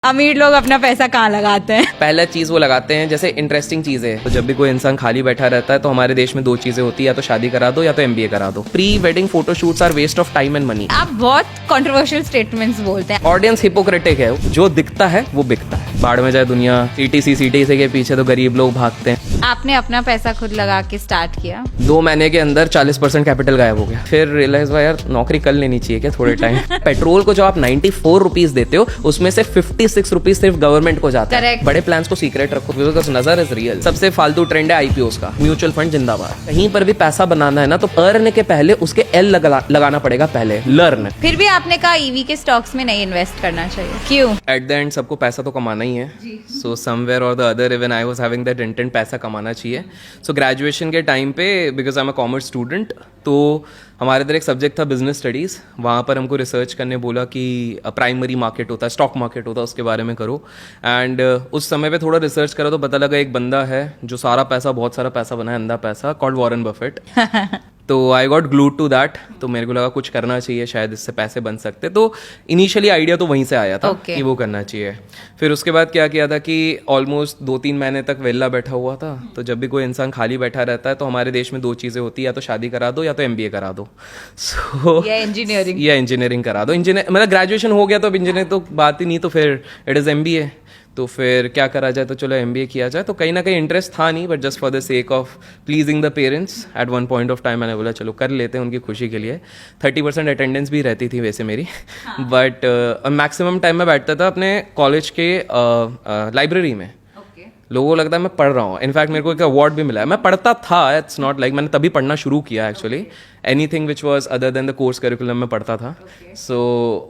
अमीर लोग अपना पैसा कहाँ लगाते हैं? पहला चीज वो लगाते हैं जैसे इंटरेस्टिंग चीजें। तो जब भी कोई इंसान खाली बैठा रहता है तो हमारे देश में दो चीजें होती है, या तो शादी करा दो या तो एमबीए करा दो। Pre wedding photoshoots are waste of time and money. आप बहुत कंट्रोवर्शियल स्टेटमेंट्स बोलते हैं। ऑडियंस हिपोक्रेटिक है, जो दिखता है वो बिकता है। बाढ़ में जाए दुनिया, सीटीसी के पीछे तो गरीब लोग भागते हैं। आपने अपना पैसा खुद लगा के स्टार्ट किया, 2 महीने के अंदर 40% कैपिटल गायब हो गया। फिर रियलाइज हुआ यार नौकरी कर लेनी चाहिए क्या थोड़े टाइम। पेट्रोल को जो आप 94 रुपीज देते हो उसमें से 56 रुपीज सिर्फ गवर्नमेंट को जाता है। Correct. बड़े प्लान्स को सीक्रेट रखो बिकॉज नजर इज रियल। सबसे फालतू ट्रेंड है आईपीओस का। म्यूचुअल फंड जिंदाबाद। कहीं पर भी पैसा बनाना है ना तो अर्न के पहले उसके एल लगाना पड़ेगा पहले, लर्न। फिर भी आपने कहा ईवी के स्टॉक्स में नहीं इन्वेस्ट करना चाहिए, क्यों? एट द एंड सबको पैसा तो कमाना ही है। सो समवेयर और the other even I was having that intent, पैसा कमाना चाहिए। सो ग्रेजुएशन के टाइम पे because I am a commerce student, तो हमारे इधर एक सब्जेक्ट था बिजनेस स्टडीज़। वहाँ पर हमको रिसर्च करने बोला कि प्राइमरी मार्केट होता है, स्टॉक मार्केट होता है, उसके बारे में करो। एंड उस समय पे थोड़ा रिसर्च करो तो पता लगा एक बंदा है जो बहुत सारा पैसा बनाया, अंधा पैसा, कॉल्ड वॉरेन बफेट। तो I got glued to that. तो मेरे को लगा कुछ करना चाहिए, शायद इससे पैसे बन सकते। तो इनिशियली आइडिया तो वहीं से आया था कि वो करना चाहिए। फिर उसके बाद क्या किया था कि ऑलमोस्ट 2-3 महीने तक वेला बैठा हुआ था। तो जब भी कोई इंसान खाली बैठा रहता है तो हमारे देश में दो चीज़ें होती है, या तो शादी करा दो या तो एमबीए करा दो। सो इंजीनियरिंग करा दो। मतलब ग्रेजुएशन हो गया तो अब इंजीनियरिंग तो बात ही नहीं, तो फिर इट इज़ एमबीए। तो फिर क्या करा जाए, तो चलो एमबीए किया जाए। तो कहीं ना कहीं इंटरेस्ट था नहीं, but just for the sake of pleasing the parents at one point of time मैंने बोला चलो कर लेते हैं उनकी खुशी के लिए। 30% अटेंडेंस भी रहती थी वैसे मेरी, बट मैक्सिमम टाइम मैं बैठता था अपने कॉलेज के लाइब्रेरी में। लोगों को लगता है मैं पढ़ रहा हूँ। इनफैक्ट मेरे को एक अवार्ड भी मिला है। मैं पढ़ता था, इट्स नॉट लाइक मैंने तभी पढ़ना शुरू किया actually. Anything which was other than the course curriculum में पढ़ता था। सो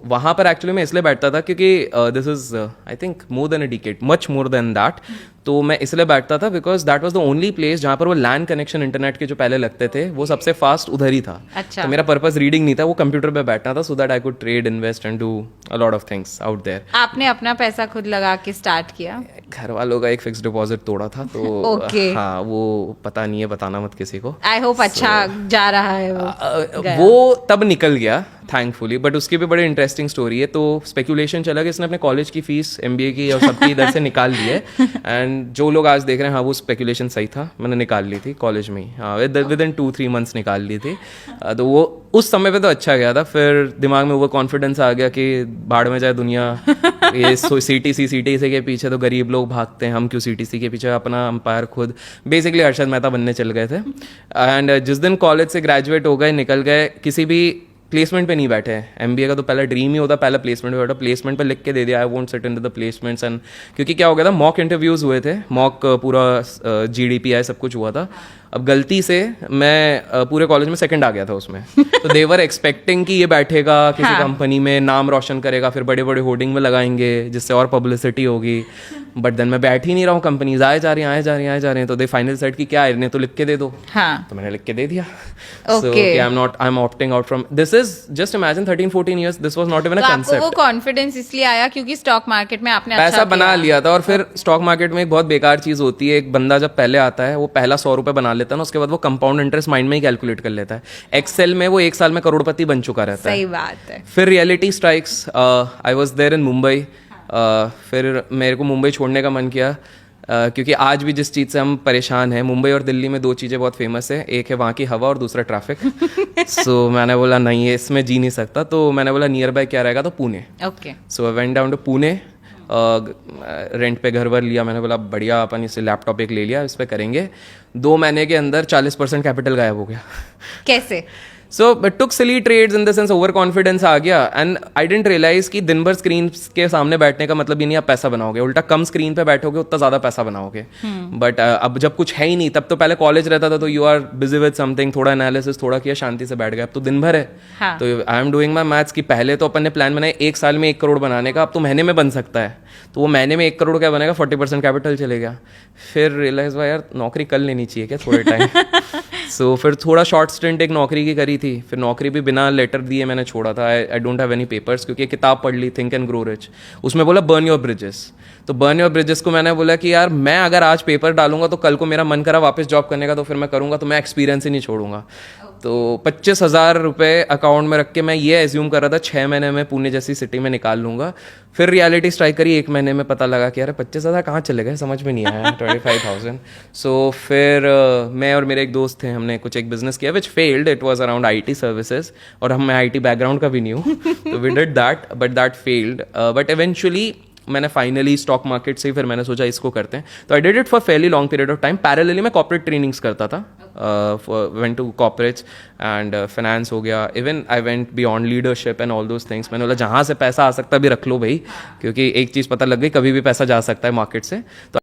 वहाँ पर एक्चुअली मैं इसलिए बैठता था क्योंकि this is I think more than a decade, much more than that. तो मैं इसलिए बैठता था because that was the only place जहाँ पर वो लैंड कनेक्शन इंटरनेट के जो पहले लगते थे वो सबसे फास्ट उधर ही था। अच्छा। तो मेरा पर्पस रीडिंग नहीं था, वो कंप्यूटर पे बैठना था, so that I could trade, invest and do a lot of things out there. आपने अपना पैसा खुद लगा के स्टार्ट किया? घर वालों का एक फिक्स डिपॉजिट तोड़ा था, तो हाँ वो पता नहीं है, बताना मत किसी को। आई होप अच्छा जा रहा है वो तब निकल गया थैंकफुली, बट उसकी भी बड़ी इंटरेस्टिंग स्टोरी है। तो स्पेकुलेशन चला कि इसने अपने कॉलेज की फीस एमबीए की और सबकी इधर से निकाल ली है। एंड जो लोग आज देख रहे हैं, हाँ वो स्पेकुलेशन सही था, मैंने निकाल ली थी कॉलेज में ही। हाँ विद इन 2-3 मंथ्स निकाल ली थी। तो वो उस समय पे तो अच्छा गया था। फिर दिमाग में वो कॉन्फिडेंस आ गया कि बाढ़ में जाए दुनिया, ये सीटीसी के पीछे तो गरीब लोग भागते हैं, हम क्यों सीटीसी के पीछे, अपना अंपायर खुद। बेसिकली हर्षद मेहता बनने चल गए थे। एंड जिस दिन कॉलेज से ग्रेजुएट हो गए, निकल गए, किसी भी प्लेसमेंट पे नहीं बैठे। एमबीए का तो पहला ड्रीम ही होता, पहला प्लेसमेंट पे बैठा। प्लेसमेंट पे लिख के दे दिया I won't sit in the placements. And क्योंकि क्या हो गया था, मॉक इंटरव्यूज हुए थे, मॉक पूरा GDPI सब कुछ हुआ था। अब गलती से मैं पूरे कॉलेज में सेकंड आ गया था उसमें। तो दे वर एक्सपेक्टिंग कि ये बैठेगा किसी कंपनी में, नाम रोशन करेगा, फिर बड़े बड़े होर्डिंग में लगाएंगे जिससे और पब्लिसिटी होगी। बट देन मैं बैठ ही नहीं रहा हूँ, कंपनीज आए जा रही हैं। तो दे फाइनल सेट की क्या है, तो लिख के दे दो। हाँ। तो मैंने लिख के दे दिया। So I am opting out from this. Is just imagine 13-14 years, this was not even a concept. वो कॉन्फिडेंस इसलिए आया क्योंकि स्टॉक मार्केट में आपने पैसा अच्छा बना लिया था। और फिर स्टॉक मार्केट में एक बहुत बेकार चीज होती है, एक बंदा जब पहले आता है वो पहला 100 रुपए बना लेता है ना, उसके बाद वो कंपाउंड इंटरेस्ट माइंड में ही कैलकुलेट कर लेता है। एक्सेल में वो 1 साल में करोड़पति बन चुका रहता है। सही बात है। फिर reality strikes. I was there in Mumbai. फिर मेरे को मुंबई छोड़ने का मन किया क्योंकि आज भी जिस चीज़ से हम परेशान हैं, मुंबई और दिल्ली में 2 चीज़ें बहुत फेमस है, एक है वहाँ की हवा और दूसरा ट्रैफिक। सो मैंने बोला नहीं है, इसमें जी नहीं सकता। तो मैंने बोला नियर बाय क्या रहेगा, तो Pune. Okay. So I went down to Pune. Rent पे घर वर लिया। मैंने बोला बढ़िया, अपन इससे लैपटॉप एक ले लिया, इस पर करेंगे। 2 महीने के अंदर 40% कैपिटल गायब हो गया। कैसे? So took silly trades in the sense over confidence आ गया। एंड आई डेंट रियलाइज कि दिन भर स्क्रीन के सामने बैठने का मतलब ही नहीं आप पैसा बनाओगे, उल्टा कम स्क्रीन पे बैठोगे उतना ज्यादा पैसा बनाओगे। बट अब जब कुछ है ही नहीं, तब तो पहले कॉलेज रहता था तो you are busy with something, थोड़ा एनालिसिस थोड़ा किया, शांति से बैठ गए। अब तो दिन भर है। हाँ। तो I am doing my maths कि पहले तो अपन ने प्लान बनाया 1 साल में 1 करोड़ बनाने का, अब तो महीने में बन सकता है। तो वो महीने में 1 करोड़ क्या बनेगा, 40% कैपिटल चले गया। फिर रियलाइज हुआ यार नौकरी कर लेनी चाहिए क्या थोड़े टाइम। सो फिर थोड़ा शॉर्ट स्टिंट एक नौकरी की करी थी। फिर नौकरी भी बिना लेटर दिए मैंने छोड़ा था। I don't have any papers, क्योंकि किताब पढ़ ली थिंक एंड ग्रो रिच, उसमें बोला बर्न योर ब्रिजेस। तो बर्न योर ब्रिजेस को मैंने बोला कि यार मैं अगर आज पेपर डालूंगा तो कल को मेरा मन करा वापस जॉब करने का तो फिर मैं करूंगा, तो मैं एक्सपीरियंस ही नहीं छोड़ूंगा। तो 25,000 रुपये अकाउंट में रख के मैं ये एज्यूम कर रहा था 6 महीने में पुणे जैसी सिटी में निकाल लूंगा। फिर रियलिटी स्ट्राइक करी, 1 महीने में पता लगा कि यार 25,000 कहाँ चले गए, समझ में नहीं आया। 25,000। सो फिर मैं और मेरे एक दोस्त थे, हमने कुछ एक बिजनेस किया which failed. It was around IT services, और हम मैं IT बैकग्राउंड का भी नहीं हूँ। तो we did that, but that failed. But eventually मैंने फाइनली स्टॉक मार्केट से ही फिर मैंने सोचा इसको करते हैं। तो I did it for fairly long period of time. Parallelly मैं कॉर्पोरेट ट्रेनिंग्स करता था, went to corporates and finance हो गया, even I went beyond leadership and all those things. मैंने बोला जहाँ से पैसा आ सकता है भी रख लो भाई, क्योंकि एक चीज़ पता लग गई, कभी भी पैसा जा सकता है मार्केट से। तो